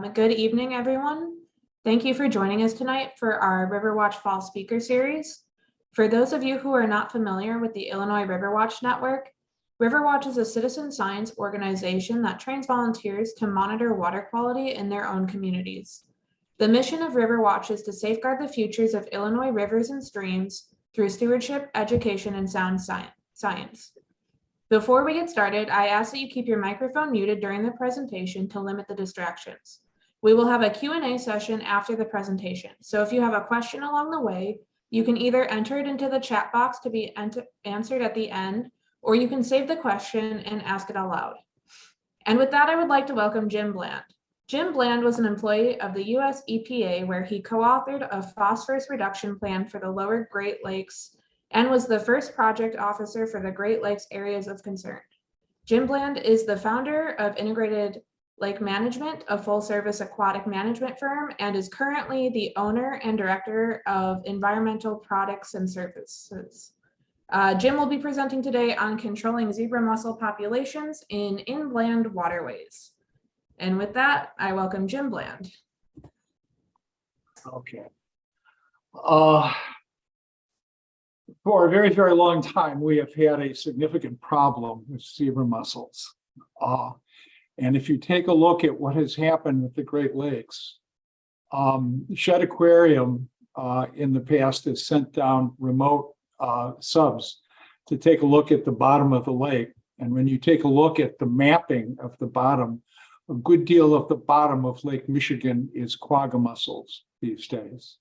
Good evening, everyone. Thank you for joining us tonight for our RiverWatch Fall Speaker Series. For those of you who are not familiar with the Illinois RiverWatch Network, RiverWatch is a citizen science organization that trains volunteers to monitor water quality in their own communities. The mission of RiverWatch is to safeguard the futures of Illinois rivers and streams through stewardship, education, and sound science. Before we get started, I ask that you keep your microphone muted during the presentation to limit the distractions. We will have a Q&A session after the presentation. So if you have a question along the way, you can either enter it into the chat box to be answered at the end, or you can save the question and ask it out loud. And with that, I would like to welcome Jim Bland. Jim Bland was an employee of the US EPA, where he co-authored a phosphorus reduction plan for the lower Great Lakes and was the first project officer for the Great Lakes areas of concern. Jim Bland is the founder of Integrated Lake Management, a full-service aquatic management firm, and is currently the owner and director of Environmental Products and Services. Jim will be presenting today on controlling zebra mussel populations in inland waterways. And with that, I welcome Jim Bland. Okay. For a very, very long time, we have had a significant problem with zebra mussels. And if you take a look at what has happened with the Great Lakes, Shedd Aquarium in the past has sent down remote subs to take a look at the bottom of the lake. And when you take a look at the mapping of the bottom, a good deal of the bottom of Lake Michigan is quagga mussels these days.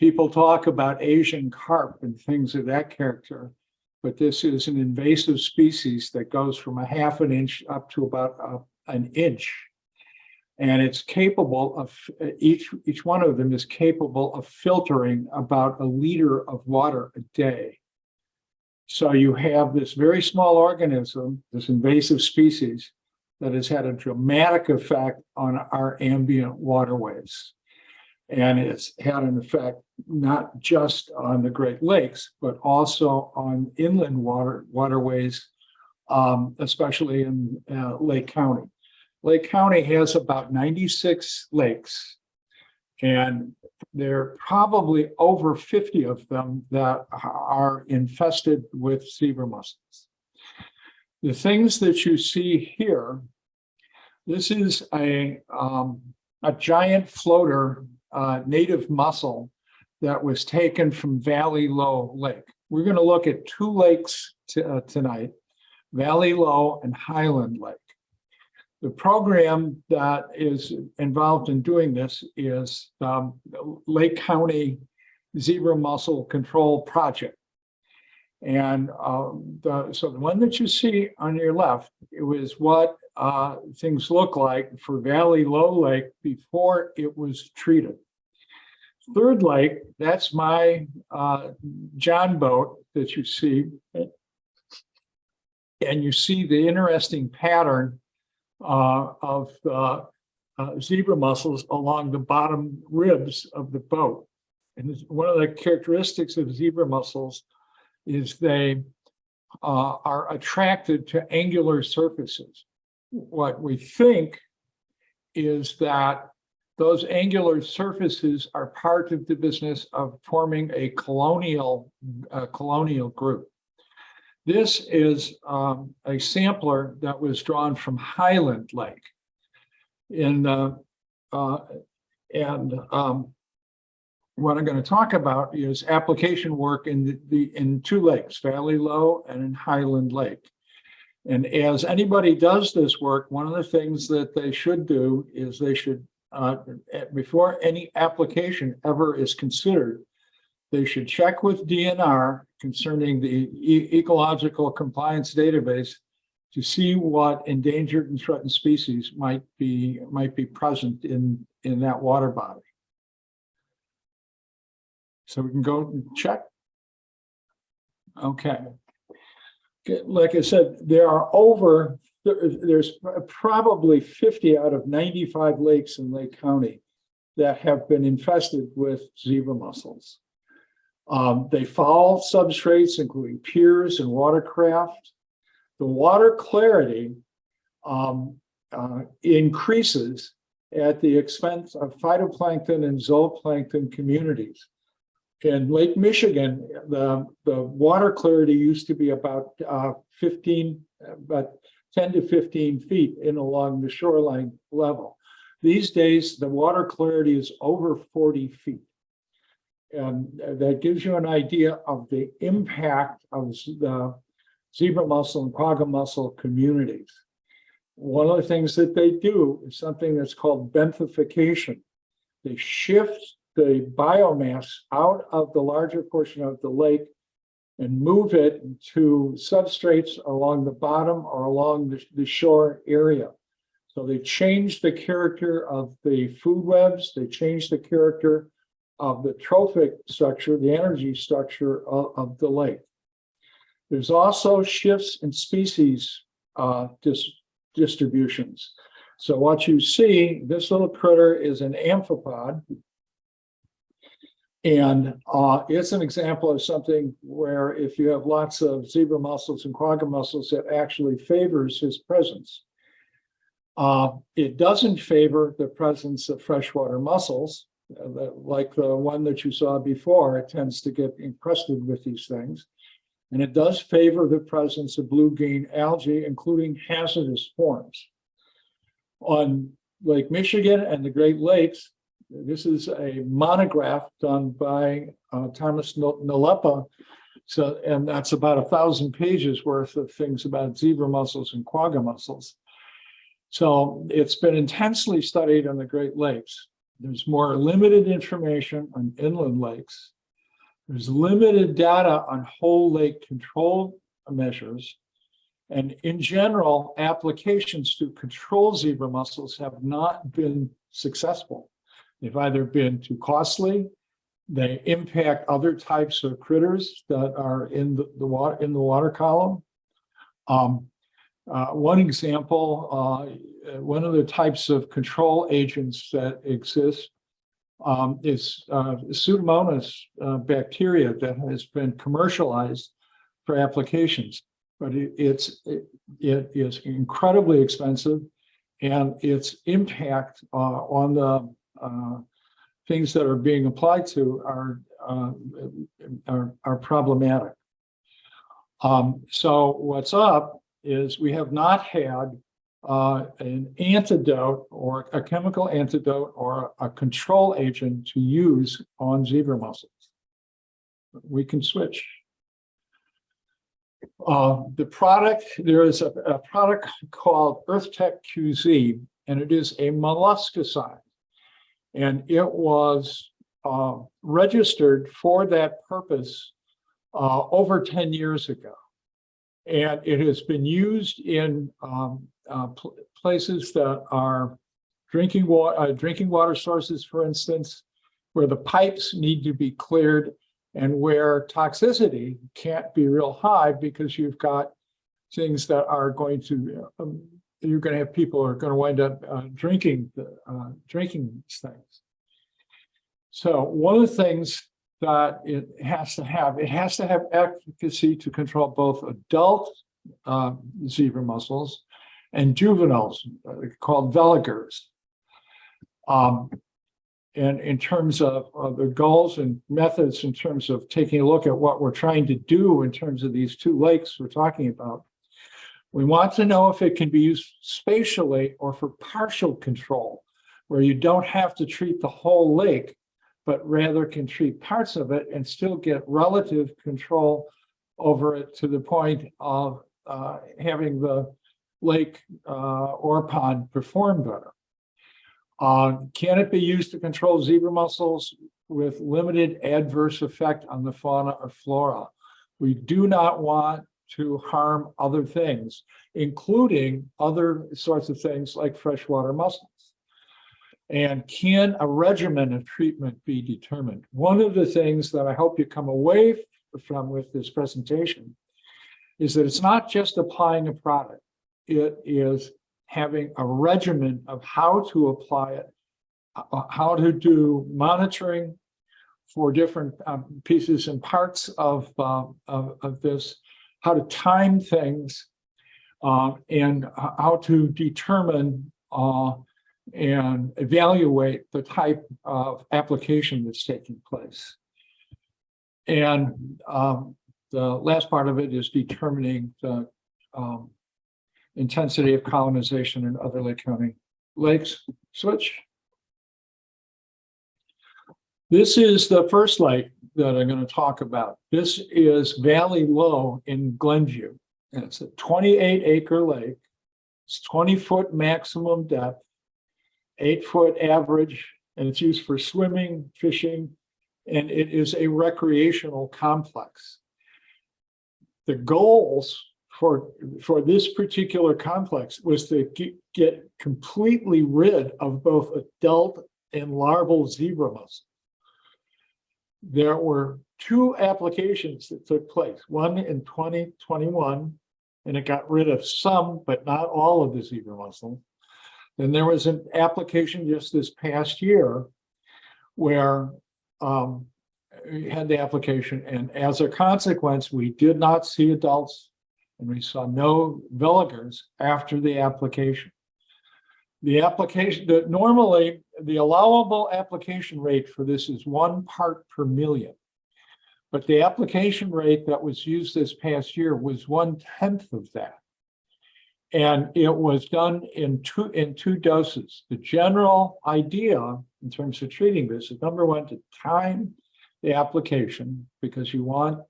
People talk about Asian carp and things of that character, but this is an invasive species that goes from a half an inch up to about an inch. And it's capable of, each one of them is capable of filtering about 1 liter of water a day. So you have this very small organism, this invasive species, that has had a dramatic effect on our ambient waterways. And it's had an effect not just on the Great Lakes, but also on inland waterways, especially in Lake County. Lake County has about 96 lakes, and there are probably over 50 of them that are infested with zebra mussels. The things that you see here, this is a giant floater native mussel that was taken from Valley Low Lake. We're going to look at 2 lakes tonight, Valley Low and Highland Lake. The program that is involved in doing this is Lake County Zebra Mussel Control Project. And so the one that you see on your left, it was what things look like for Valley Low Lake before it was treated. Third lake, that's my John boat that you see. And you see the interesting pattern of zebra mussels along the bottom ribs of the boat. And one of the characteristics of zebra mussels is they are attracted to angular surfaces. What we think is that those angular surfaces are part of the business of forming a colonial group. This is a sampler that was drawn from Highland Lake. What I'm going to talk about is application work in 2 lakes, Valley Low and in Highland Lake. And as anybody does this work, one of the things that they should do is they should, before any application ever is considered, they should check with DNR concerning the Ecological Compliance Database to see what endangered and threatened species might be present in that water body. So we can go and check. Okay. Like I said, there's probably 50 out of 95 lakes in Lake County that have been infested with zebra mussels. They foul substrates, including piers and watercraft. The water clarity increases at the expense of phytoplankton and zooplankton communities. In Lake Michigan, the water clarity used to be about 10 to 15 feet in along the shoreline level. These days, the water clarity is over 40 feet. And that gives you an idea of the impact of the zebra mussel and quagga mussel communities. One of the things that they do is something that's called benthification. They shift the biomass out of the larger portion of the lake and move it to substrates along the bottom or along the shore area. So they change the character of the food webs, they change the character of the trophic structure, the energy structure of the lake. There's also shifts in species distributions. So what you see, this little critter is an amphipod. And it's an example of something where if you have lots of zebra mussels and quagga mussels, it actually favors his presence. It doesn't favor the presence of freshwater mussels, like the one that you saw before. It tends to get encrusted with these things. And it does favor the presence of blue-green algae, including hazardous forms. On Lake Michigan and the Great Lakes, this is a monograph done by Thomas Nalepa. So, and that's about 1,000 pages worth of things about zebra mussels and quagga mussels. So it's been intensely studied on the Great Lakes. There's more limited information on inland lakes. There's limited data on whole lake control measures. And in general, applications to control zebra mussels have not been successful. They've either been too costly, they impact other types of critters that are in the water column. One example, one of the types of control agents that exist is Pseudomonas bacteria that has been commercialized for applications, but it is incredibly expensive, and its impact on the things that are being applied to are problematic. So what's up is we have not had an antidote or a chemical antidote or a control agent to use on zebra mussels. We can switch. The product, there is a product called EarthTech QZ, and it is a molluscicide. And it was registered for that purpose over 10 years ago. And it has been used in places that are drinking water sources, for instance, where the pipes need to be cleared and where toxicity can't be real high because you've got things that are going to, you're going to have people who are going to wind up drinking these things. So one of the things that it has to have efficacy to control both adult zebra mussels and juveniles called veligers. And in terms of the goals and methods, in terms of taking a look at what we're trying to do in terms of these two lakes we're talking about, we want to know if it can be used spatially or for partial control, where you don't have to treat the whole lake, but rather can treat parts of it and still get relative control over it to the point of having the lake or pond perform better. Can it be used to control zebra mussels with limited adverse effect on the fauna or flora? We do not want to harm other things, including other sorts of things like freshwater mussels. And can a regimen of treatment be determined? One of the things that I hope you come away from with this presentation is that it's not just applying a product. It is having a regimen of how to apply it, how to do monitoring for different pieces and parts of this, how to time things, and how to determine and evaluate the type of application that's taking place. And the last part of it is determining the intensity of colonization in other Lake County lakes. Switch. This is the first lake that I'm going to talk about. This is Valley Low in Glenview. And it's a 28-acre lake. It's 20-foot maximum depth, 8-foot average, and it's used for swimming, fishing, and it is a recreational complex. The goals for this particular complex was to get completely rid of both adult and larval zebra mussels. There were 2 applications that took place, one in 2021, and it got rid of some, but not all of the zebra mussels. Then there was an application just this past year where we had the application, and as a consequence, we did not see adults and we saw no villigers after the application. The application, normally the allowable application rate for this is 1 part per million. But the application rate that was used this past year was 1/10 of that. And it was done in two doses. The general idea in terms of treating this is, number one, to time the application, because you want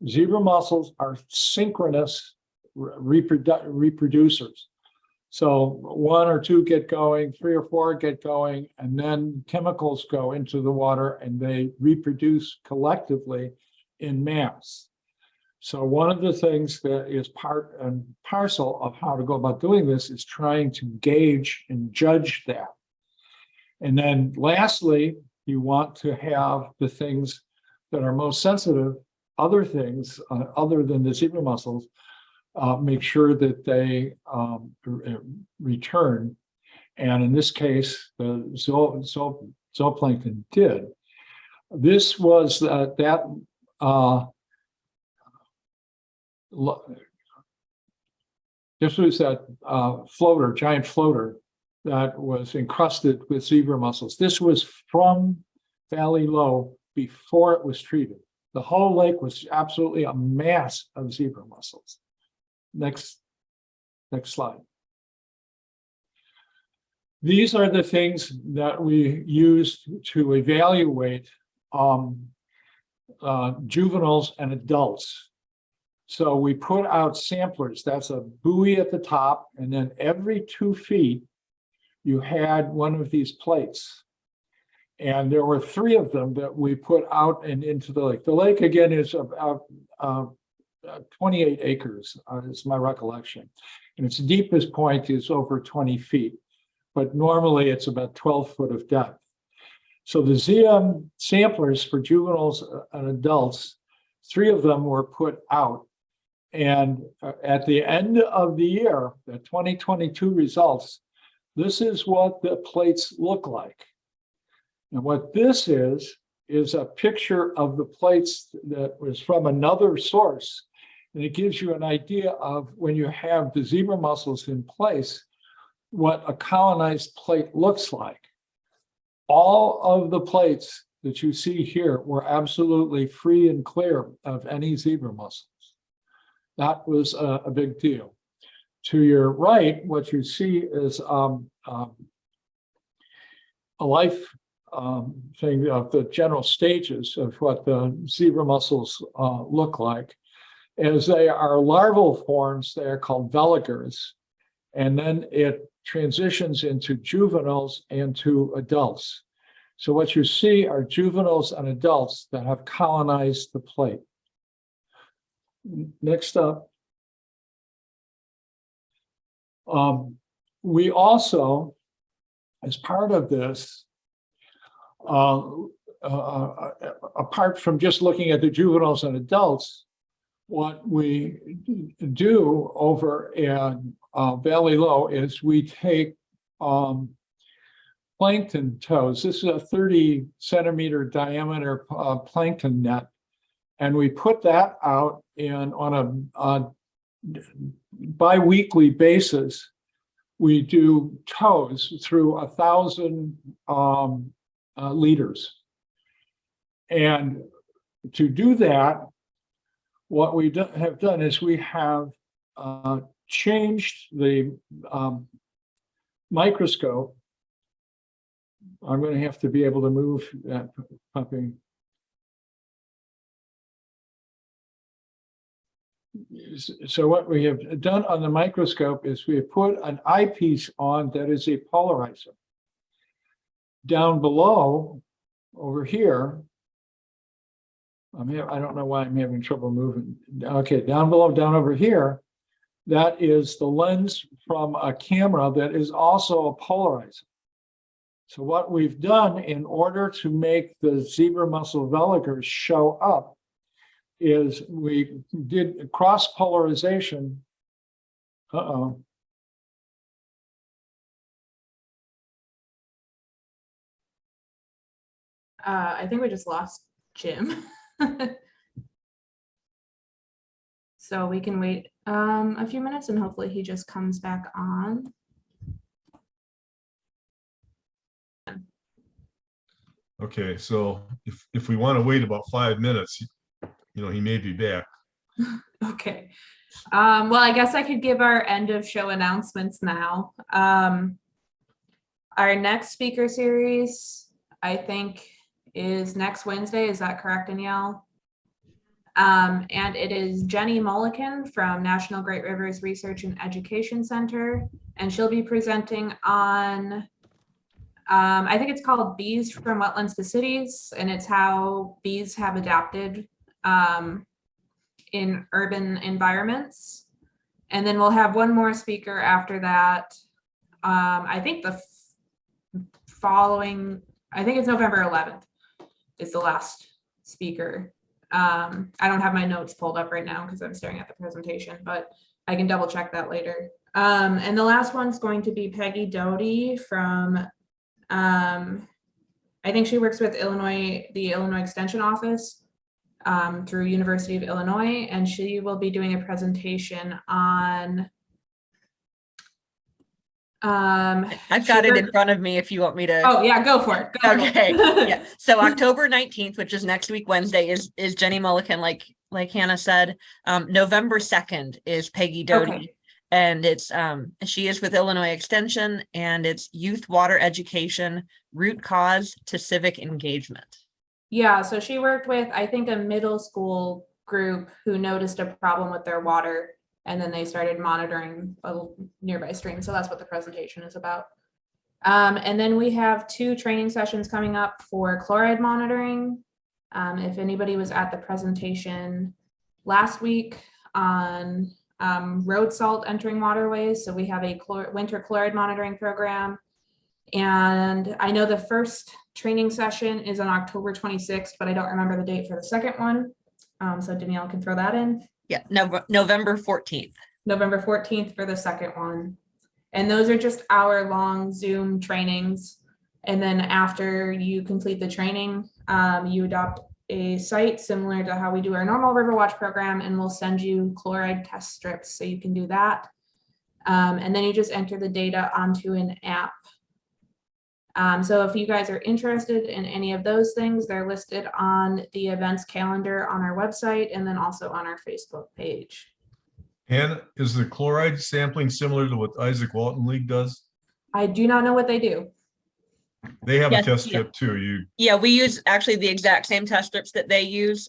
zebra mussels are synchronous reproducers. So 1 or 2 get going, 3 or 4 get going, and then chemicals go into the water and they reproduce collectively in mass. So one of the things that is part and parcel of how to go about doing this is trying to gauge and judge that. And then lastly, you want to have the things that are most sensitive, other things other than the zebra mussels, make sure that they return. And in this case, the zooplankton did. This was this was that floater, giant floater that was encrusted with zebra mussels. This was from Valley Low before it was treated. The whole lake was absolutely a mass of zebra mussels. Next slide. These are the things that we used to evaluate juveniles and adults. So we put out samplers. That's a buoy at the top, and then every 2 feet, you had one of these plates. And there were 3 of them that we put out and into the lake. The lake, again, is about 28 acres, is my recollection. And its deepest point is over 20 feet, but normally it's about 12 foot of depth. So the ZM samplers for juveniles and adults, 3 of them were put out. And at the end of the year, the 2022 results, this is what the plates look like. And what this is a picture of the plates that was from another source. And it gives you an idea of, when you have the zebra mussels in place, what a colonized plate looks like. All of the plates that you see here were absolutely free and clear of any zebra mussels. That was a big deal. To your right, what you see is a life thing of the general stages of what the zebra mussels look like. As they are larval forms, they are called veligers, and then it transitions into juveniles and to adults. So what you see are juveniles and adults that have colonized the plate. Next up. We also, as part of this, apart from just looking at the juveniles and adults, what we do over at Valley Low is we take plankton toes. This is a 30 centimeter diameter plankton net, and we put that out on a bi-weekly basis. we do tows through 1,000 liters. And to do that, what we have done is we have changed the microscope. I'm going to have to be able to move that puppy. So what we have done on the microscope is we have put an eyepiece on that is a polarizer. Down below, over here, I don't know why I'm having trouble moving. Okay, down below, down over here, that is the lens from a camera that is also a polarizer. So what we've done in order to make the zebra mussel veligers show up is we did cross polarization. Uh-oh. I think we just lost Jim. So we can wait a few minutes and hopefully he just comes back on. Okay, so if we want to wait about 5 minutes, he may be back. Okay. Well, I guess I could give our end of show announcements now. Our next speaker series, I think, is next Wednesday. Is that correct, Danielle? And it is Jenny Mulliken from National Great Rivers Research and Education Center, and she'll be presenting on, I think it's called Bees from Wetlands to Cities, and it's how bees have adapted in urban environments. And then we'll have one more speaker after that. I think the following, I think it's November 11th is the last speaker. I don't have my notes pulled up right now because I'm staring at the presentation, but I can double check that later. And the last one's going to be Peggy Dodie from, I think she works with the Illinois Extension Office through University of Illinois, and she will be doing a presentation on I've got it in front of me if you want me to. Oh yeah, go for it. Go for Okay. it. Yeah. So October 19th, which is next week, Wednesday, is Jenny Mulliken, like Hannah said. November 2nd is Peggy Dodie. Okay. And it's she is with Illinois Extension, and it's youth water education, root cause to civic engagement. Yeah, so she worked with, I think, a middle school group who noticed a problem with their water, and then they started monitoring a nearby stream. So that's what the presentation is about. And then we have 2 training sessions coming up for chloride monitoring. If anybody was at the presentation last week on road salt entering waterways, so we have a winter chloride monitoring program. And I know the first training session is on October 26th, but I don't remember the date for the second one. So Danielle can throw that in. Yeah, November 14th. November 14th for the second one. And those are just hour-long Zoom trainings. And then after you complete the training, you adopt a site similar to how we do our normal RiverWatch program, and we'll send you chloride test strips so you can do that. And then you just enter the data onto an app. So if you guys are interested in any of those things, they're listed on the events calendar on our website and then also on our Facebook page. And is the chloride sampling similar to what Isaac Walton League does? I do not know what they do. They have Yes, a test yeah. strip too. Yeah, we use actually the exact same test strips that they use.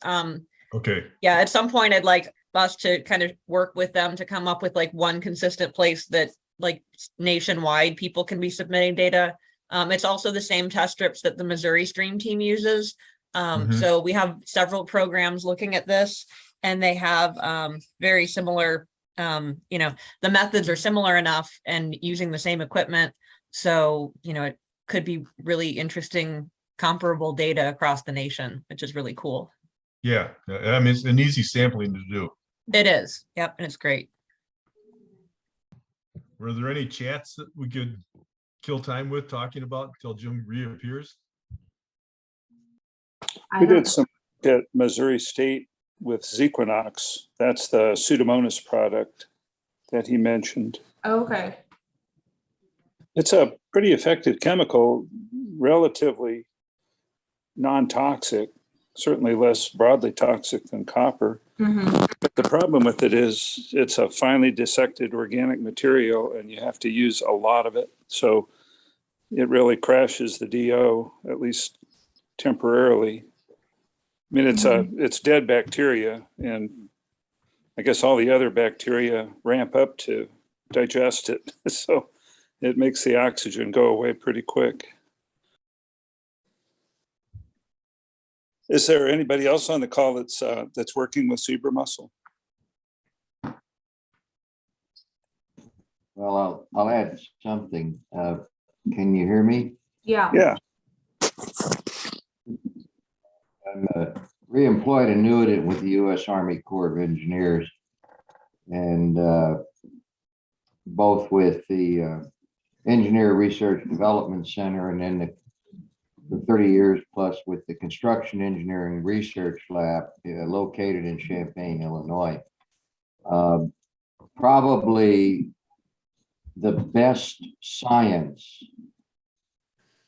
Okay. Yeah, at some point I'd like us to kind of work with them to come up with like one consistent place that like nationwide people can be submitting data. It's also the same test strips that the Missouri Stream team uses. So we have several programs looking at this, and they have very similar, the methods are similar enough and using the same equipment. So, it could be really interesting, comparable data across the nation, which is really cool. Yeah, I mean, it's an easy sampling to do. It is. Yep. And it's great. Were there any chats that we could kill time with talking about until Jim reappears? We did some at Missouri State with Zequinox. That's the Pseudomonas product that he mentioned. Okay. It's a pretty effective chemical, relatively non-toxic, certainly less broadly toxic than copper. Mhm. But the problem with it is it's a finely dissected organic material and you have to use a lot of it. So it really crashes the DO, at least temporarily. I mean, it's dead bacteria, and I guess all the other bacteria ramp up to digest it. So it makes the oxygen go away pretty quick. Is there anybody else on the call that's working with zebra mussel? Well, I'll add something. Can you hear me? Yeah. Yeah. I'm a re-employed annuitant with the U.S. Army Corps of Engineers, and both with the Engineer Research Development Center and then the 30 years plus with the Construction Engineering Research Lab located in Champaign, Illinois. Probably the best science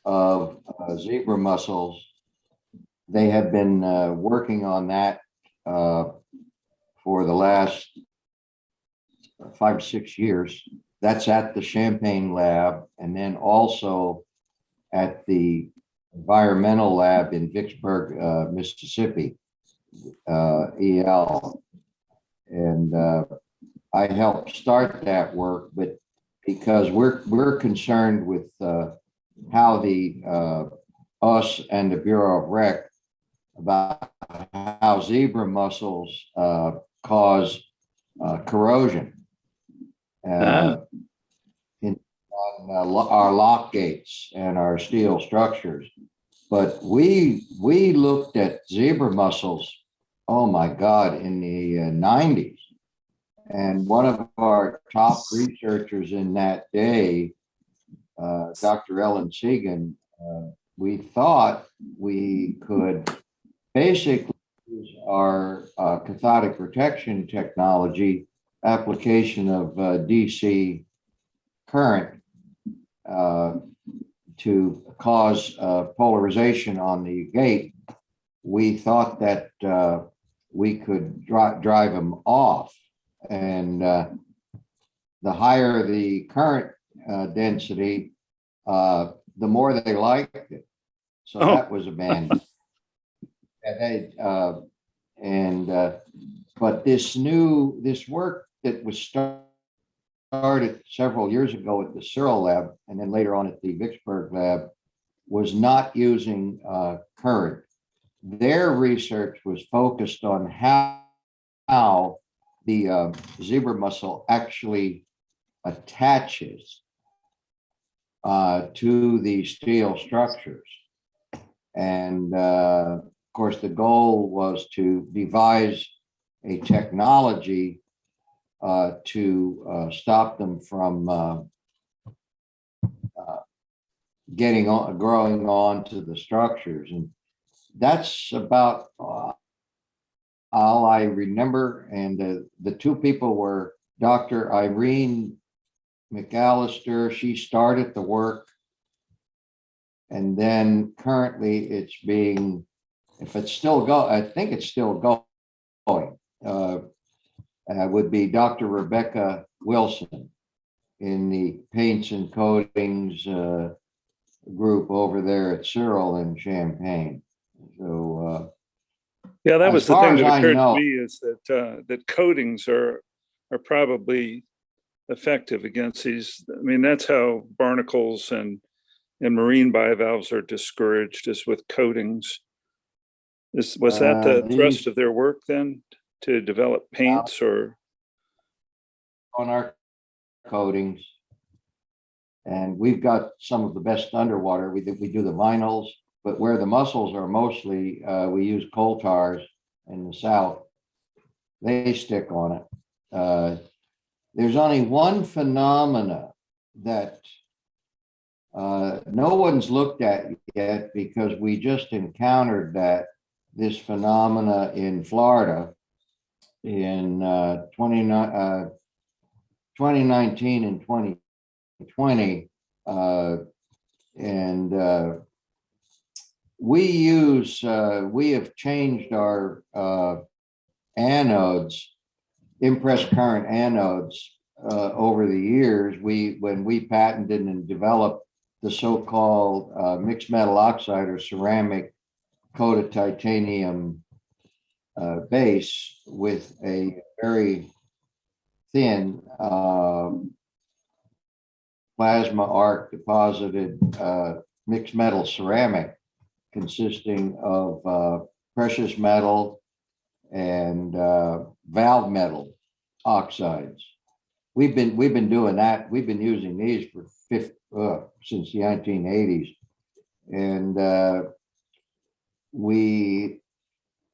of zebra mussels. They have been working on that for the last 5 or 6 years. That's at the Champaign lab, and then also at the environmental lab in Vicksburg, Mississippi, EL. And I helped start that work, but because we're concerned with how the us and the Bureau of Rec about how zebra mussels cause corrosion on our lock gates and our steel structures. But we looked at zebra mussels, oh my God, in the 90s. And one of our top researchers in that day, Dr. Ellen Segan, we thought we could basically use our cathodic protection technology application of DC current to cause polarization on the gate. We thought that we could drive them off, and the higher the current density, the more they liked it. So that was abandoned. But this work that was started several years ago at the Searle lab and then later on at the Vicksburg lab was not using current. Their research was focused on how the zebra mussel actually attaches to the steel structures. And of course, the goal was to devise a technology to stop them from growing onto the structures. And that's about all I remember. And the two people were Dr. Irene McAllister. She started the work. And then currently it's being, if it's still going, I think it's still going, would be Dr. Rebecca Wilson in the paints and coatings group over there at Searle in Champaign. So yeah, that as was the far thing as that I occurred know- to me is that coatings are probably effective against these. I mean, that's how barnacles and marine bivalves are discouraged, is with coatings. Was that the thrust of their work then, to develop paints or? on our coatings, and we've got some of the best underwater. We do the vinyls, but where the mussels are mostly, we use coal tars in the south. They stick on it. There's only one phenomena that no one's looked at yet, because we just encountered this phenomena in Florida in 2019 and 2020. And we have changed our anodes, impressed current anodes over the years. When we patented and developed the so-called mixed metal oxide or ceramic coated titanium base with a very thin plasma arc deposited mixed metal ceramic consisting of precious metal and valve metal oxides. We've been doing that. We've been using these for since the 1980s, and we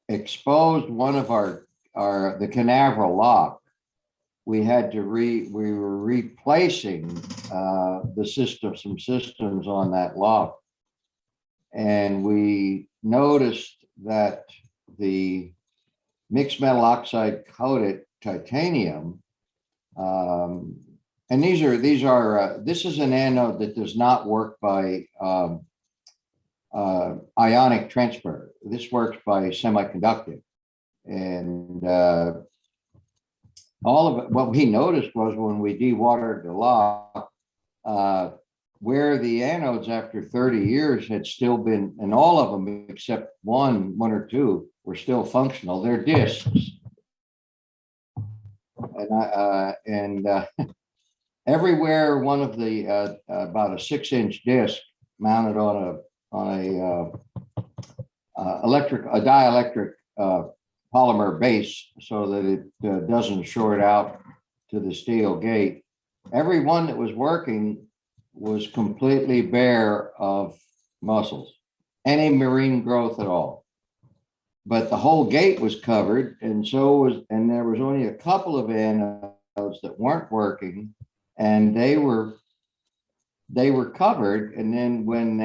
exposed one of the Canaveral lock. We were replacing some systems on that lock, and we noticed that the mixed metal oxide coated titanium, and this is an anode that does not work by ionic transfer. This works by semiconductive, and all of it. What we noticed was when we dewatered the lock, where the anodes after 30 years had still been, and all of them except one or two were still functional. They're discs, and everywhere one of the about a 6-inch disc mounted on a dielectric polymer base so that it doesn't short out to the steel gate. Every one that was working was completely bare of mussels, any marine growth at all. But the whole gate was covered, and there was only a couple of anodes that weren't working, and they were covered. And then when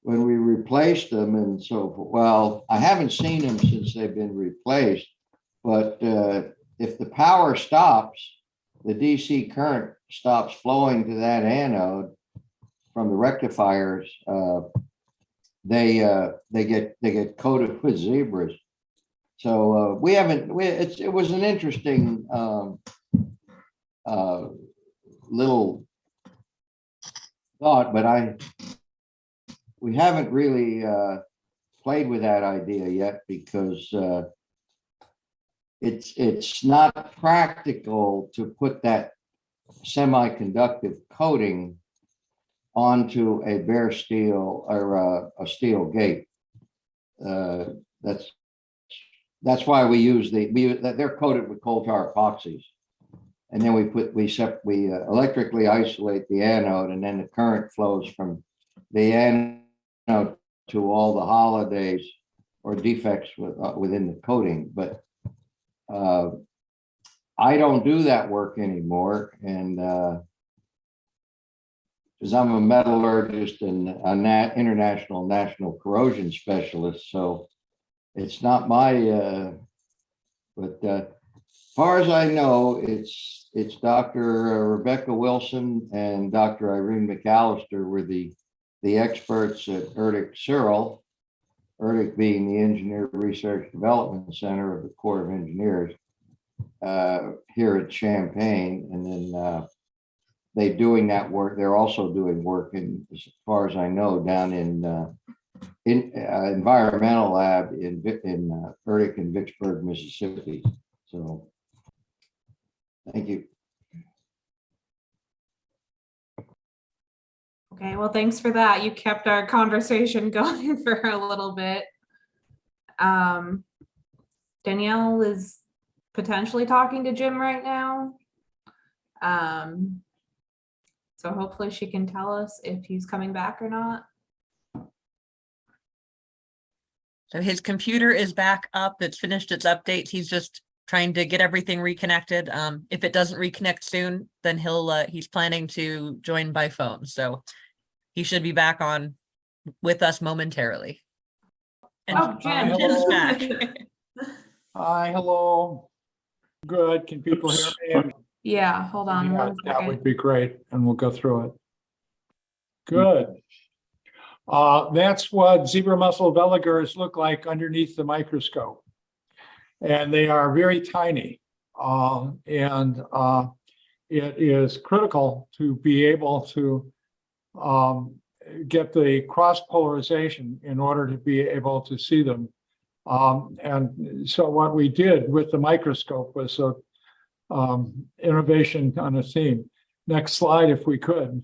we replaced them and so forth, well, I haven't seen them since they've been replaced, but if the power stops, the DC current stops flowing to that anode from the rectifiers, they get coated with zebras. So it was an interesting little thought, but we haven't really played with that idea yet because it's not practical to put that semiconductive coating onto a bare steel or a steel gate. That's why we use they're coated with coal tar epoxies, and then we electrically isolate the anode, and then the current flows from the anode to all the holidays or defects within the coating. But I don't do that work anymore, and because I'm a metallurgist and an international national corrosion specialist, so it's not my. But as far as I know, it's Dr. Rebecca Wilson and Dr. Irene McAllister were the experts at Erdick Searle, Erdick being the Engineer Research Development Center of the Corps of Engineers here at Champaign, and then they're doing that work. They're also doing work in, as far as I know, down in environmental lab in Erdick and Vicksburg, Mississippi. So, thank you. Okay, well, thanks for that. You kept our conversation going for a little bit. Danielle is potentially talking to Jim right now. So hopefully she can tell us if he's coming back or not. So his computer is back up. It's finished its updates. He's just trying to get everything reconnected. If it doesn't reconnect soon, then he's planning to join by phone. So he should be back on with us momentarily. And Oh, Jim. Jim's back. Hi, hello. Good. Can people hear me? Yeah, hold on Yeah, one that second. would be great, and we'll go through it. Good. That's what zebra mussel veligars look like underneath the microscope. And they are very tiny. It is critical to be able to get the cross polarization in order to be able to see them. And so what we did with the microscope was a innovation on a theme. Next slide, if we could.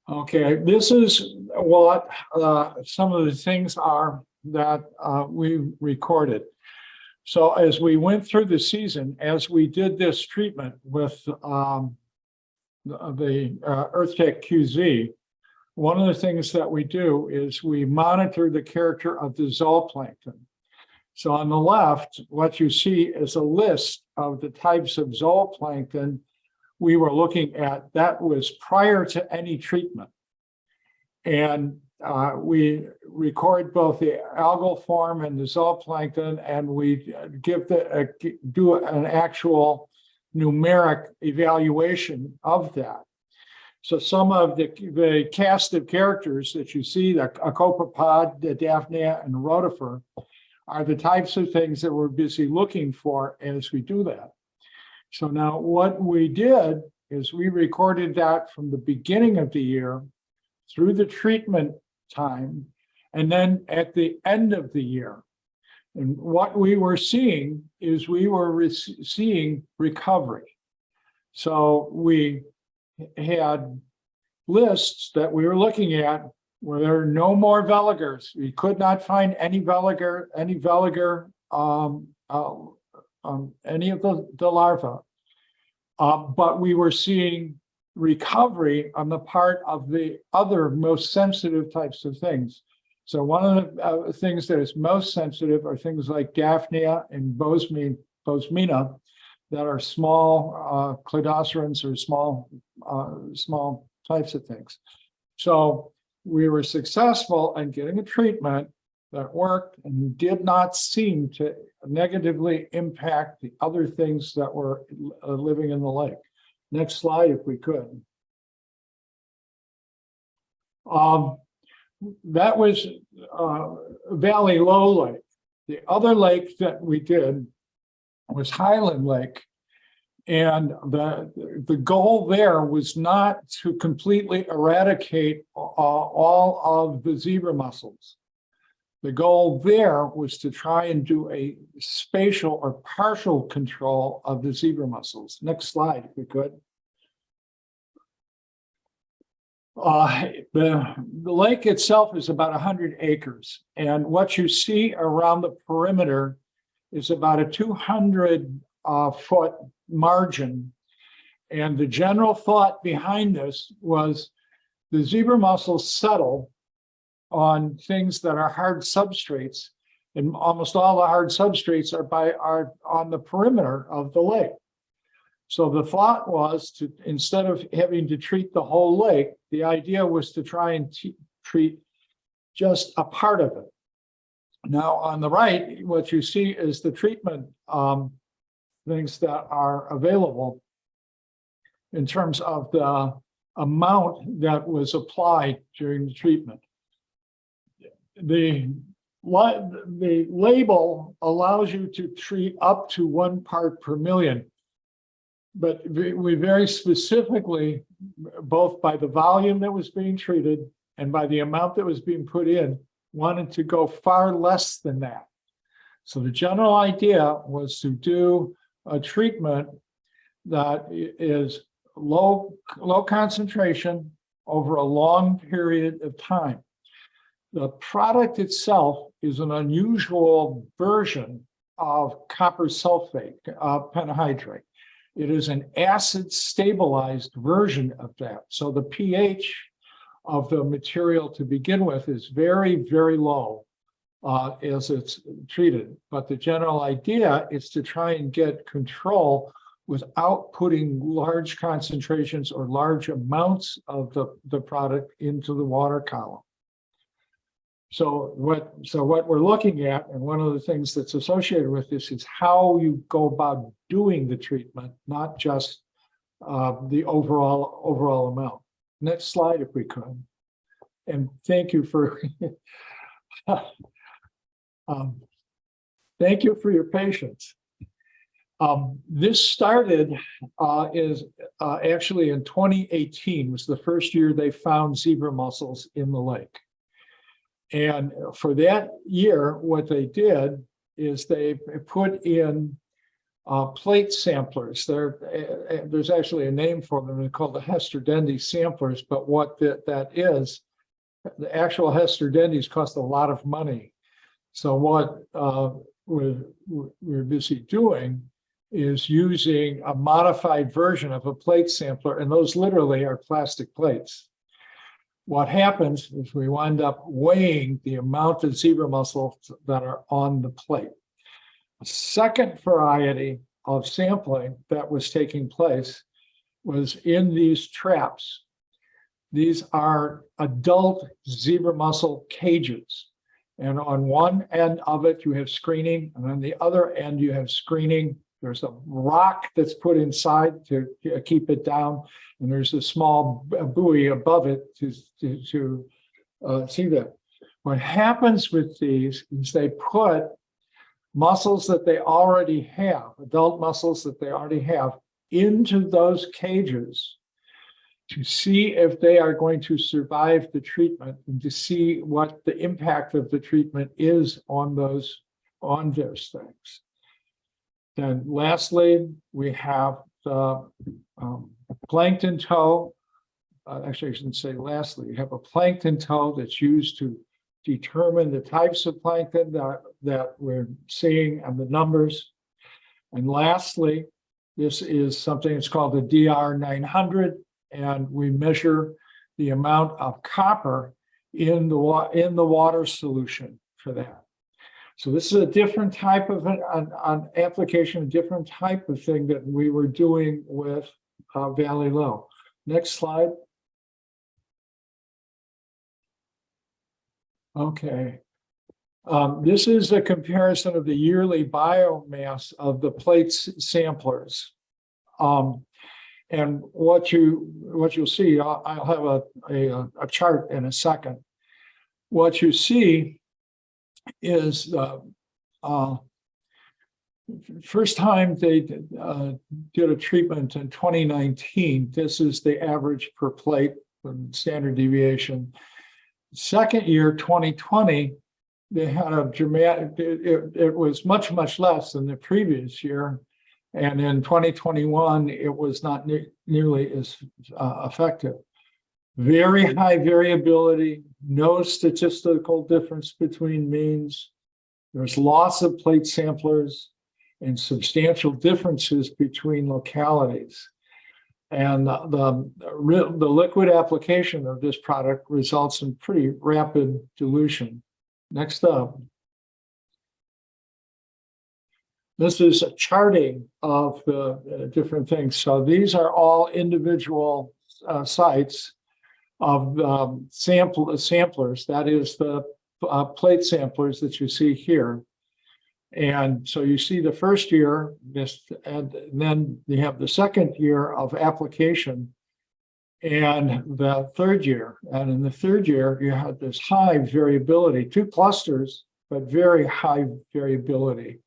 Okay, this is what some of the things are that we recorded. So as we went through the season, as we did this treatment with the EarthTech QZ, one of the things that we do is we monitor the character of the zooplankton. So on the left, what you see is a list of the types of zooplankton we were looking at that was prior to any treatment. And we record both the algal form and the zooplankton, and we give do an actual numeric evaluation of that. So some of the cast of characters that you see, the acopapod, the daphnia, and the rotifer, are the types of things that we're busy looking for as we do that. So now what we did is we recorded that from the beginning of the year through the treatment time, and then at the end of the year. And what we were seeing is we were seeing recovery. So we had lists that we were looking at where there are no more veligars. We could not find any veligar, any of the larvae. But we were seeing recovery on the part of the other most sensitive types of things. So one of the things that is most sensitive are things like daphnia and bosmina that are small cladocerans or small types of things. So we were successful in getting a treatment that worked and did not seem to negatively impact the other things that were living in the lake. Next slide, if we could. That was Valley Low Lake. The other lake that we did was Highland Lake. And the goal there was not to completely eradicate all of the zebra mussels. The goal there was to try and do a spatial or partial control of the zebra mussels. Next slide, if we could. The lake itself is about 100 acres. And what you see around the perimeter is about a 200-foot margin. And the general thought behind this was the zebra mussels settle on things that are hard substrates, and almost all the hard substrates are on the perimeter of the lake. So the thought was to, instead of having to treat the whole lake, the idea was to try and treat just a part of it. Now on the right, what you see is the treatment things that are available in terms of the amount that was applied during the treatment. The label allows you to treat up to 1 part per million, but we very specifically, both by the volume that was being treated and by the amount that was being put in, wanted to go far less than that. So the general idea was to do a treatment that is low concentration over a long period of time. The product itself is an unusual version of copper sulfate pentahydrate. It is an acid stabilized version of that. So the pH of the material to begin with is very, very low as it's treated. But the general idea is to try and get control without putting large concentrations or large amounts of the product into the water column. So what we're looking at, and one of the things that's associated with this is how you go about doing the treatment, not just the overall amount. Next slide, if we could. And thank you for thank you for your patience. This started actually in 2018 was the first year they found zebra mussels in the lake. And for that year, what they did is they put in plate samplers. There's actually a name for them. They're called the Hesterdendes samplers. But what that is, the actual Hesterdendes cost a lot of money. So what we're busy doing is using a modified version of a plate sampler, and those literally are plastic plates. What happens is we wind up weighing the amount of zebra mussels that are on the plate. A second variety of sampling that was taking place was in these traps. These are adult zebra mussel cages. And on one end of it, you have screening, and on the other end, you have screening. There's a rock that's put inside to keep it down, and there's a small buoy above it to see that. What happens with these is they put mussels that they already have, adult mussels that they already have, into those cages to see if they are going to survive the treatment and to see what the impact of the treatment is on those things. Then lastly, we have the plankton tow. Actually, I shouldn't say lastly, you have a plankton tow that's used to determine the types of plankton that we're seeing and the numbers. And lastly, this is something that's called the DR900, and we measure the amount of copper in the water solution for that. So this is a different type of an application, a different type of thing that we were doing with Valley Low. Next slide. Okay. This is a comparison of the yearly biomass of the plates samplers. And what you'll see, I'll have a chart in a second. What you see is first time they did a treatment in 2019. This is the average per plate standard deviation. Second year, 2020, they had a dramatic, it was much, much less than the previous year. And in 2021, it was not nearly as effective. Very high variability, no statistical difference between means. There's loss of plate samplers and substantial differences between localities. And the liquid application of this product results in pretty rapid dilution. Next up. This is a charting of the different things. So these are all individual sites of samplers. That is the plate samplers that you see here. And so you see the first year, and then you have the second year of application and the third year. And in the third year, you have this high variability, 2 clusters, but very high variability.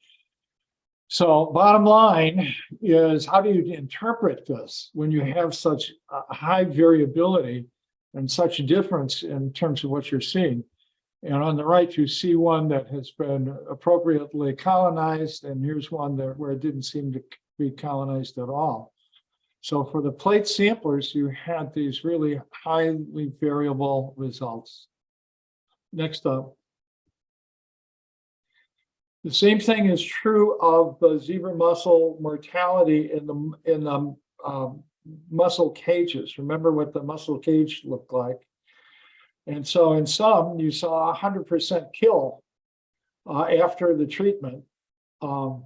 So bottom line is, how do you interpret this when you have such a high variability and such a difference in terms of what you're seeing? And on the right, you see one that has been appropriately colonized, and here's one where it didn't seem to be colonized at all. So for the plate samplers, you had these really highly variable results. Next up. The same thing is true of the zebra mussel mortality in the mussel cages. Remember what the mussel cage looked like. And so in some, you saw 100% kill after the treatment. Remember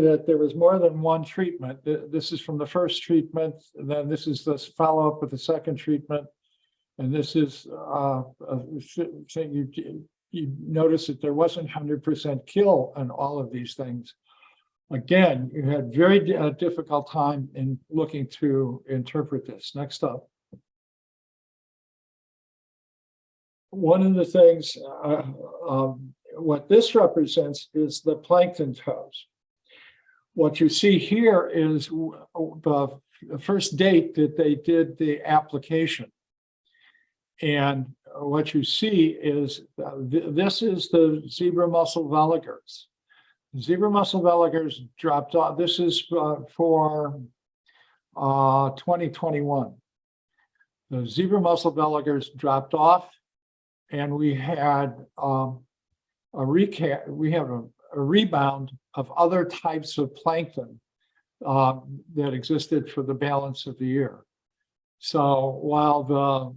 that there was more than one treatment. This is from the first treatment, and then this is the follow-up with the second treatment. And this is you notice that there wasn't 100% kill on all of these things. Again, you had very difficult time in looking to interpret this. Next up. One of the things, what this represents is the plankton toes. What you see here is the first date that they did the application. And what you see is this is the zebra mussel veligars. Zebra mussel veligars dropped off. This is for 2021. The zebra mussel veligars dropped off, and we had a rebound of other types of plankton that existed for the balance of the year. So while the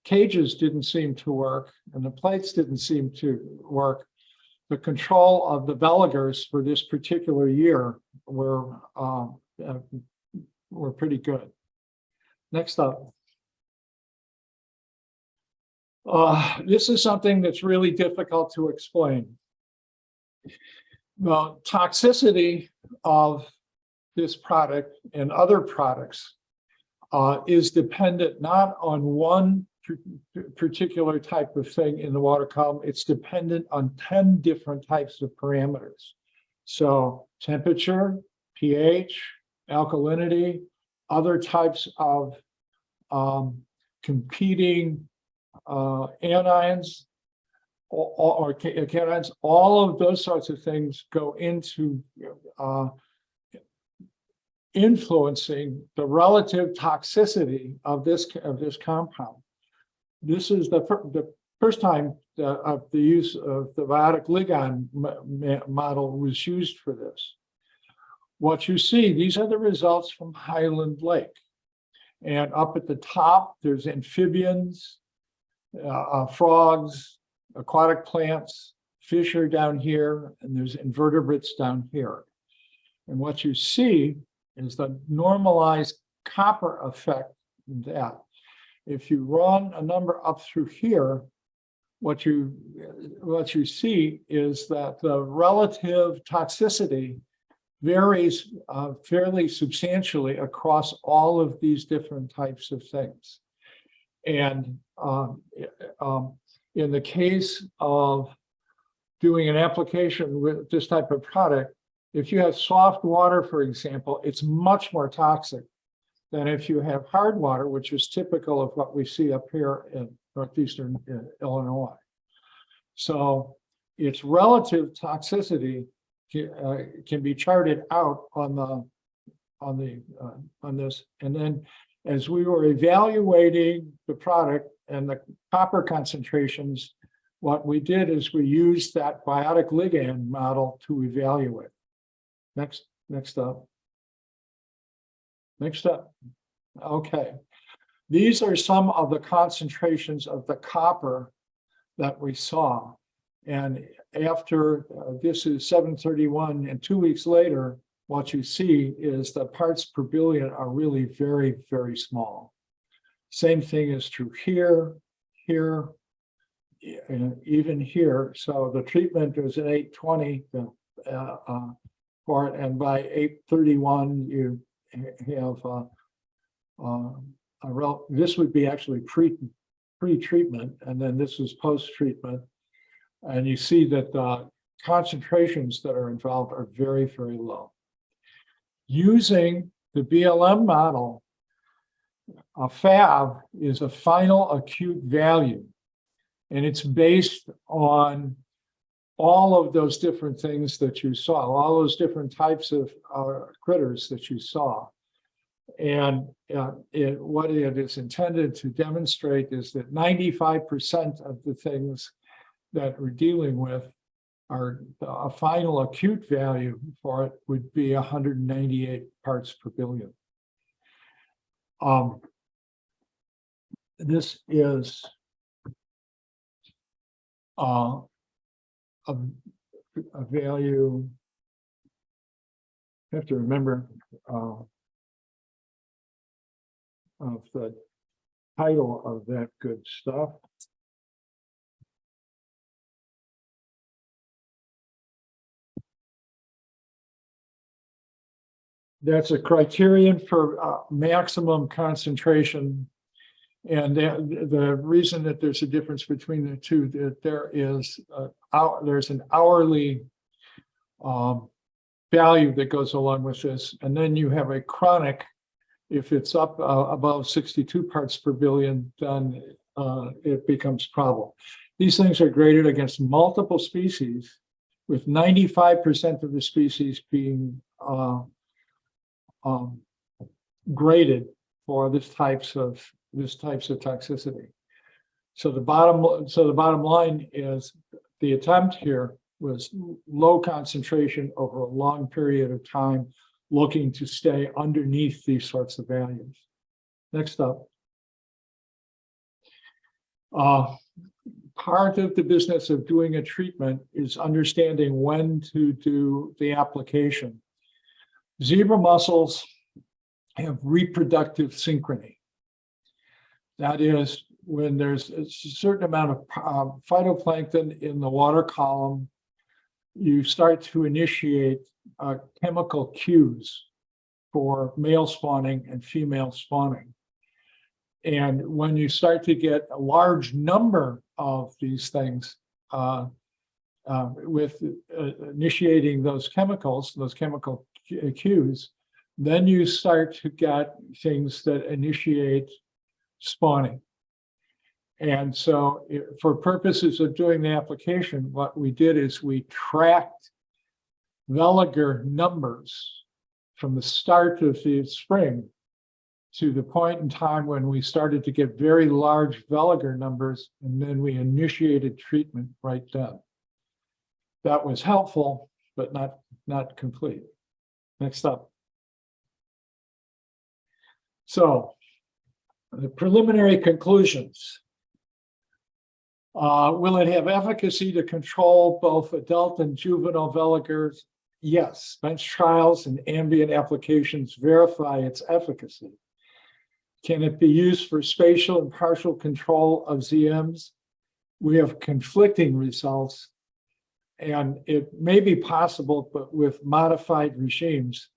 cages didn't seem to work and the plates didn't seem to work, the control of the veligars for this particular year were pretty good. Next up. This is something that's really difficult to explain. The toxicity of this product and other products is dependent not on one particular type of thing in the water column. It's dependent on 10 different types of parameters. So temperature, pH, alkalinity, other types of competing anions or cations, all of those sorts of things go into influencing the relative toxicity of this compound. This is the first time of the use of the biotic ligand model was used for this. What you see, these are the results from Highland Lake. And up at the top, there's amphibians, frogs, aquatic plants, fish are down here, and there's invertebrates down here. And what you see is the normalized copper effect in that. If you run a number up through here, what you see is that the relative toxicity varies fairly substantially across all of these different types of things. And in the case of doing an application with this type of product, if you have soft water, for example, it's much more toxic than if you have hard water, which is typical of what we see up here in northeastern Illinois. So its relative toxicity can be charted out on this. And then as we were evaluating the product and the copper concentrations, what we did is we used that biotic ligand model to evaluate. Next up. Next up. Okay. These are some of the concentrations of the copper that we saw. And after this is 731, and 2 weeks later, what you see is the parts per billion are really very, very small. Same thing is true here, here, and even here. So the treatment was an 820 for it, and by 831 you have this would be actually pre-treatment, and then this is post-treatment, and you see that the concentrations that are involved are very, very low. Using the BLM model, a FAV is a final acute value, and it's based on all of those different things that you saw, all those different types of critters that you saw. And what it is intended to demonstrate is that 95% of the things that we're dealing with are a final acute value for it would be 198 parts per billion. This is a value. You have to remember of the title of that good stuff. That's a criterion for maximum concentration. And the reason that there's a difference between the two, that there's an hourly value that goes along with this. And then you have a chronic, if it's up above 62 parts per billion, then it becomes a problem. These things are graded against multiple species, with 95% of the species being graded for this types of toxicity. So the bottom line is the attempt here was low concentration over a long period of time, looking to stay underneath these sorts of values. Next up. Part of the business of doing a treatment is understanding when to do the application. Zebra mussels have reproductive synchrony. That is, when there's a certain amount of phytoplankton in the water column, you start to initiate chemical cues for male spawning and female spawning. And when you start to get a large number of these things with initiating those chemical cues, then you start to get things that initiate spawning. And so for purposes of doing the application, what we did is we tracked veliger numbers from the start of the spring to the point in time when we started to get very large veliger numbers, and then we initiated treatment right then. That was helpful, but not complete. Next up. So the preliminary conclusions. Will it have efficacy to control both adult and juvenile veligers? Yes. Bench trials and ambient applications verify its efficacy. Can it be used for spatial and partial control of ZMs? We have conflicting results, and it may be possible, but with modified regimes,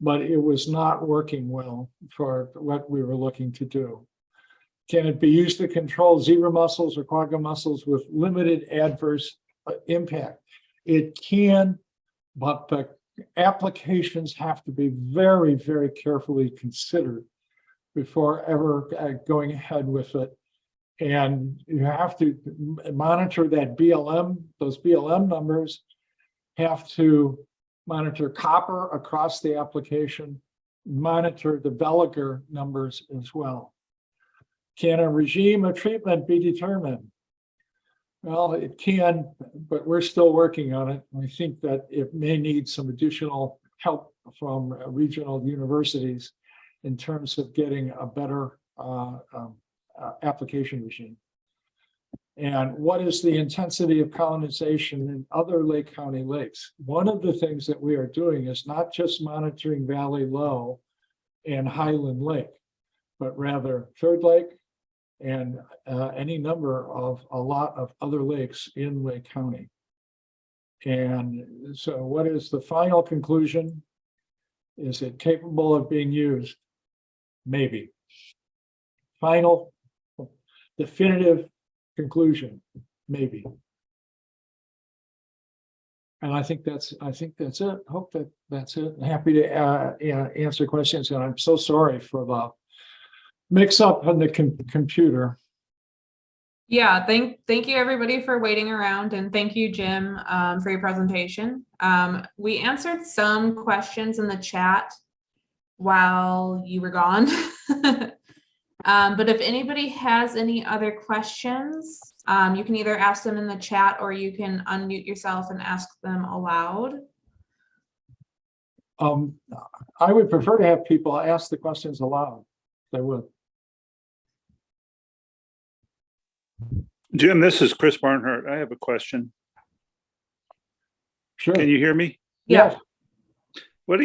but it was not working well for what we were looking to do. Can it be used to control zebra mussels or quagga mussels with limited adverse impact? It can, but the applications have to be very, very carefully considered before ever going ahead with it. And you have to monitor that BLM, those BLM numbers, have to monitor copper across the application, monitor the veliger numbers as well. Can a regime of treatment be determined? Well, it can, but we're still working on it. I think that it may need some additional help from regional universities in terms of getting a better application regime. And what is the intensity of colonization in other Lake County lakes? One of the things that we are doing is not just monitoring Valley Low and Highland Lake, but rather Third Lake and any number of a lot of other lakes in Lake County. And so what is the final conclusion? Is it capable of being used? Maybe. Final, definitive conclusion, maybe. And I think that's it. Hope that's it. Happy to answer questions. And I'm so sorry for the mix up on the computer. Yeah, thank you everybody for waiting around, and thank you, Jim, for your presentation. We answered some questions in the chat while you were gone. But if anybody has any other questions, you can either ask them in the chat or you can unmute yourself and ask them aloud. I would prefer to have people ask the questions aloud. They would. Jim, this is Chris Barnhart. I have a question. Sure. Can you hear me? Yeah. What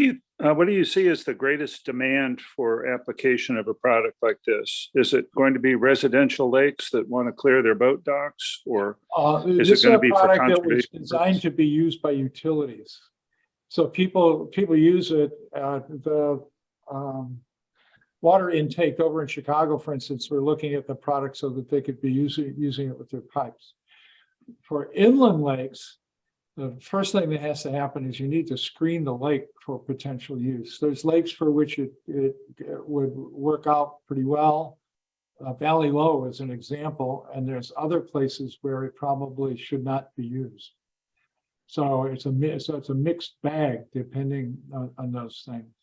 do you see as the greatest demand for application of a product like this? Is it going to be residential lakes that want to clear their boat docks, or is This it going a to be for product that was conservation designed purposes? to be used by utilities. So people use it, the water intake over in Chicago, for instance, we're looking at the product so that they could be using it with their pipes. For inland lakes, the first thing that has to happen is you need to screen the lake for potential use. There's lakes for which it would work out pretty well. Valley Low is an example, and there's other places where it probably should not be used. So it's a mixed bag depending on those things.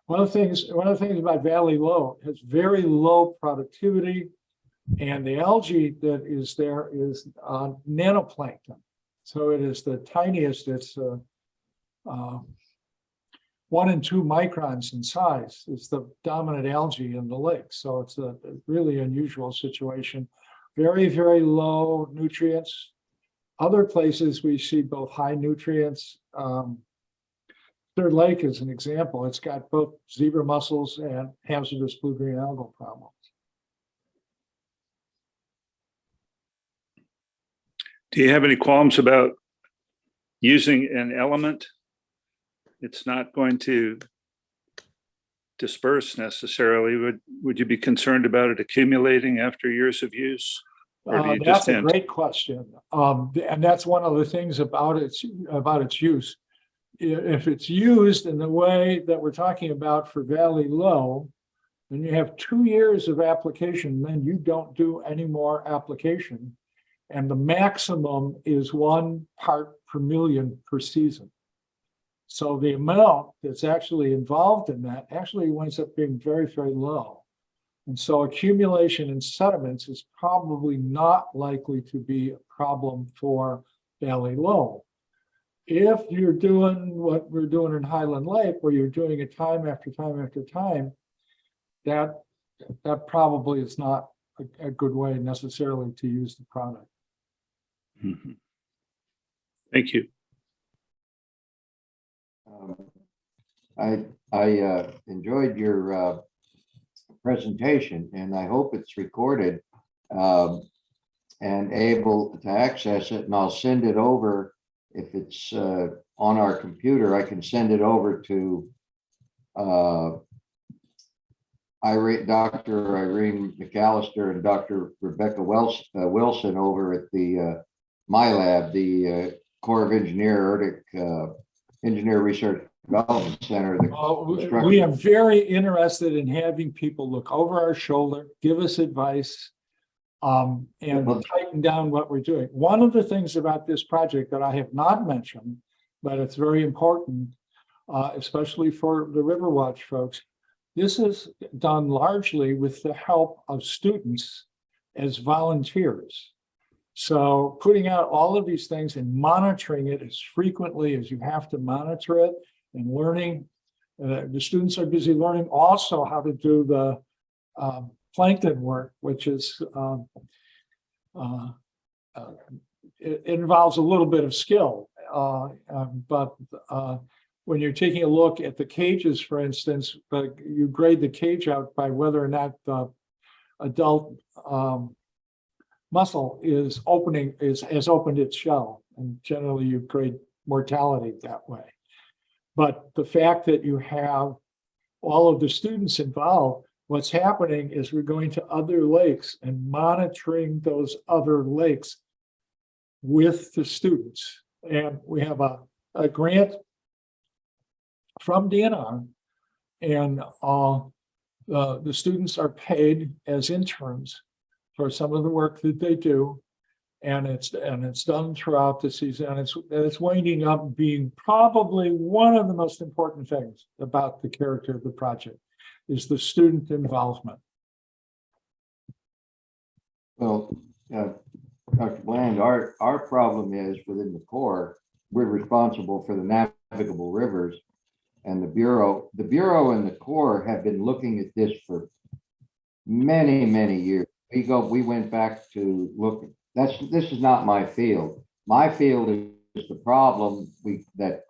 One of the things about Valley Low, has very low productivity, and the algae that is there is nanoplankton. So it is the tiniest. It's 1 and 2 microns in size. It's the dominant algae in the lake. So it's a really unusual situation. Very, very low nutrients. Other places we see both high nutrients. Third Lake is an example. It's got both zebra mussels and hazardous blue-green algal problems. Do you have any qualms about using an element? It's not going to disperse necessarily. Would you be concerned about it accumulating after years of use? Or do you That's just a great question. And that's one of the things about its use. If it's used in the way that we're talking about for Valley Low, then you have 2 years of application, then you don't do any more application. And the maximum is 1 part per million per season. So the amount that's actually involved in that actually winds up being very, very low. And so accumulation in sediments is probably not likely to be a problem for Valley Low. If you're doing what we're doing in Highland Lake, where you're doing it time after time after time, that probably is not a good way necessarily to use the product. Mhm. Thank you. I enjoyed your presentation, and I hope it's recorded and able to access it. And I'll send it over. If it's on our computer, I can send it over to Dr. Irene McAllister and Dr. Rebecca Wilson over at the my lab, the Corps of Engineer Engineer Research Development Center. We are very interested in having people look over our shoulder, give us advice, and tighten down what we're doing. One of the things about this project that I have not mentioned, but it's very important, especially for the RiverWatch folks, this is done largely with the help of students as volunteers. So putting out all of these things and monitoring it as frequently as you have to monitor it, and learning, the students are busy learning also how to do the plankton work, which is, it involves a little bit of skill. But when you're taking a look at the cages, for instance, you grade the cage out by whether or not the adult mussel has opened its shell, and generally you grade mortality that way. But the fact that you have all of the students involved, what's happening is we're going to other lakes and monitoring those other lakes with the students. And we have a grant from DNR, and the students are paid as interns for some of the work that they do. And it's done throughout the season, and it's winding up being probably one of the most important things about the character of the project is the student involvement. Well, Dr. Bland, our problem is within the Corps, we're responsible for the navigable rivers, and the Bureau and the Corps have been looking at this for many, many years. We went back to look. This is not my field. My field is the problem that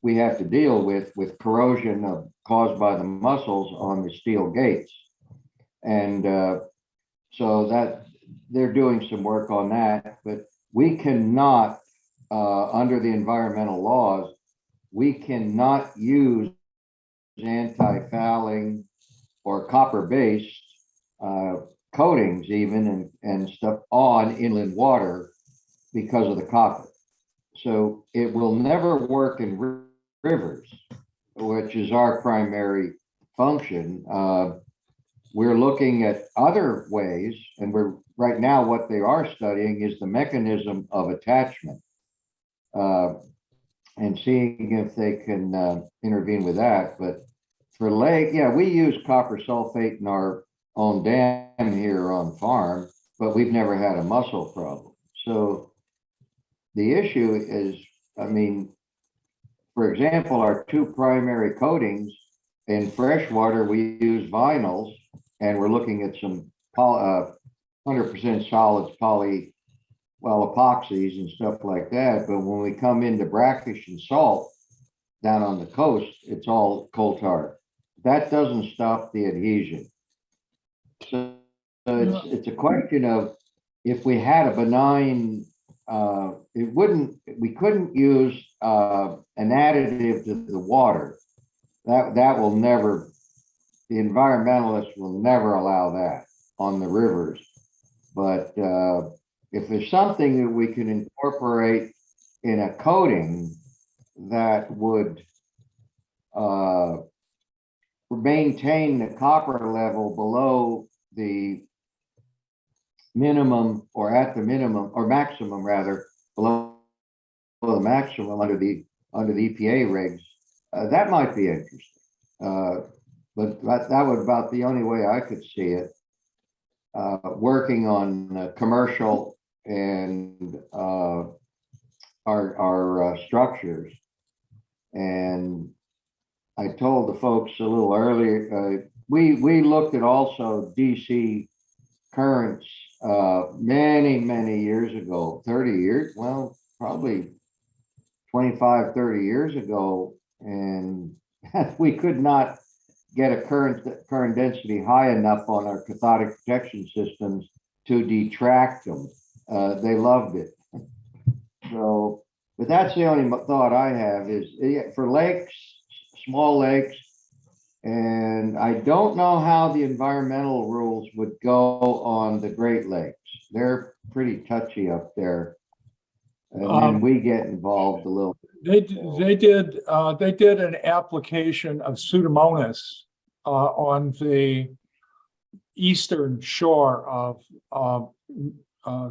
we have to deal with corrosion caused by the mussels on the steel gates. And so that they're doing some work on that, but we cannot, under the environmental laws, we cannot use anti-fouling or copper-based coatings even and stuff on inland water because of the copper. So it will never work in rivers, which is our primary function. We're looking at other ways, and we're right now what they are studying is the mechanism of attachment, and seeing if they can intervene with that. But for lake, yeah, we use copper sulfate in our own dam here on farm, but we've never had a mussel problem. So the issue is, I mean, for example, our two primary coatings in freshwater, we use vinyls, and we're looking at some 100% solids, epoxies and stuff like that. But when we come into brackish and salt down on the coast, it's all coal tar. That doesn't stop the adhesion. So it's a question of, if we had a benign, we couldn't use an additive to the water. That will never, the environmentalists will never allow that on the rivers. But if there's something that we can incorporate in a coating that would maintain the copper level below the minimum, or at the minimum, or maximum rather, below the maximum under the EPA regs, that might be interesting. But that was about the only way I could see it. Working on commercial and our structures. And I told the folks a little earlier, we looked at also DC currents many years ago, 30 years, well, probably 25, 30 years ago, and we could not get a current density high enough on our cathodic protection systems to detract them. They loved it. So, but that's the only thought I have is for lakes, small lakes, and I don't know how the environmental rules would go on the Great Lakes. They're pretty touchy up there. And then we get involved a little. They did an application of Pseudomonas on the eastern shore of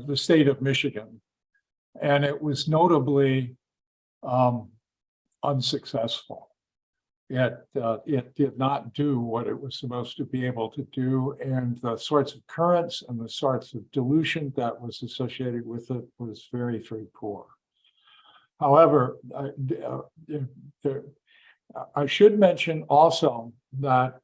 the state of Michigan, and it was notably unsuccessful. It did not do what it was supposed to be able to do, and the sorts of currents and the sorts of dilution that was associated with it was very, very poor. However, I should mention also that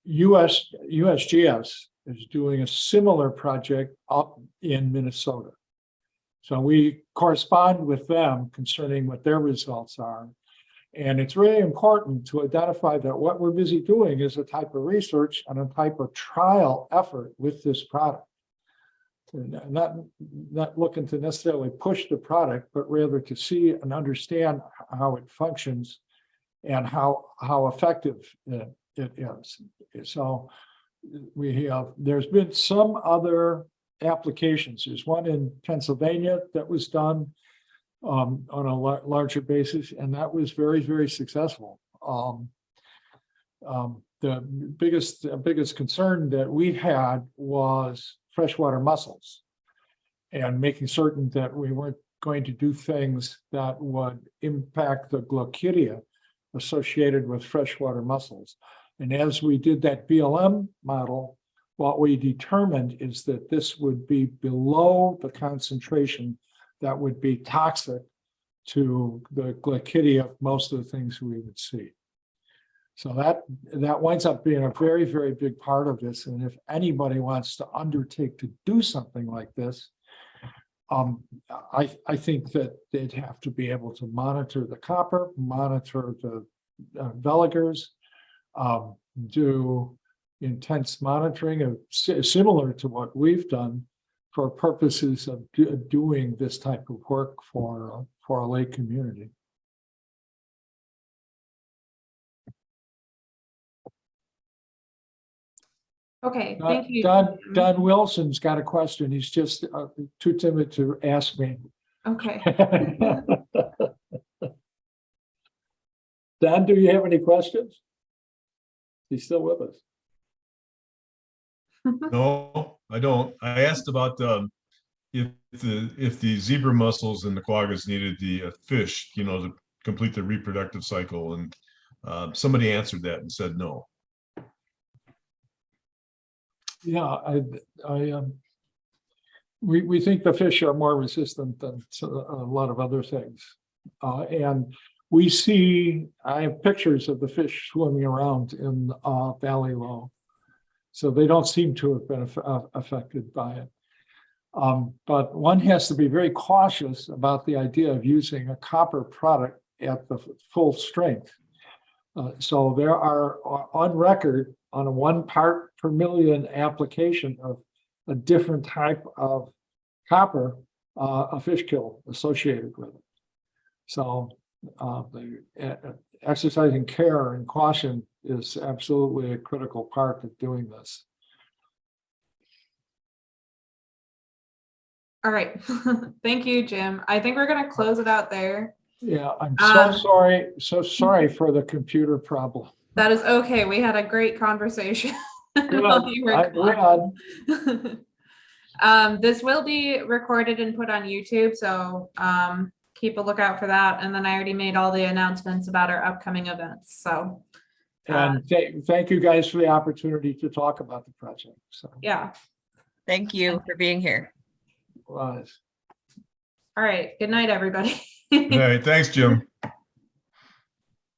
USGS is doing a similar project up in Minnesota. So we correspond with them concerning what their results are. And it's really important to identify that what we're busy doing is a type of research and a type of trial effort with this product. Not looking to necessarily push the product, but rather to see and understand how it functions and how effective it is. So there's been some other applications. There's one in Pennsylvania that was done on a larger basis, and that was very, very successful. The biggest concern that we had was freshwater mussels, and making certain that we weren't going to do things that would impact the glochidia associated with freshwater mussels. And as we did that BLM model, what we determined is that this would be below the concentration that would be toxic to the glochidia of most of the things we would see. So that winds up being a very, very big part of this. And if anybody wants to undertake to do something like this, I think that they'd have to be able to monitor the copper, monitor the veligers, do intense monitoring of similar to what we've done for purposes of doing this type of work for a lake community. Okay, thank you. Don Wilson's got a question. He's just too timid to ask me. Okay. Don, do you have any questions? He's still with us. No, I don't. I asked about if the zebra mussels and the quaggas needed the fish, to complete the reproductive cycle, and somebody answered that and said no. Yeah, we think the fish are more resistant than a lot of other things. And we see, I have pictures of the fish swimming around in Valley Low. So they don't seem to have been affected by it. But one has to be very cautious about the idea of using a copper product at the full strength. So there are on record on a 1 part per million application of a different type of copper, a fish kill associated with it. So exercising care and caution is absolutely a critical part of doing this. All right. Thank you, Jim. I think we're going to close it out there. Yeah, I'm so Um, sorry for the computer problem. That is okay. We had a great conversation. while you were I'm gone. glad. This will be recorded and put on YouTube, so keep a lookout for that. And then I already made all the announcements about our upcoming events. So And thank you guys for the opportunity to talk about the project. So, yeah. Thank you for being here. was. All right. Good night, everybody. All right, thanks, Jim.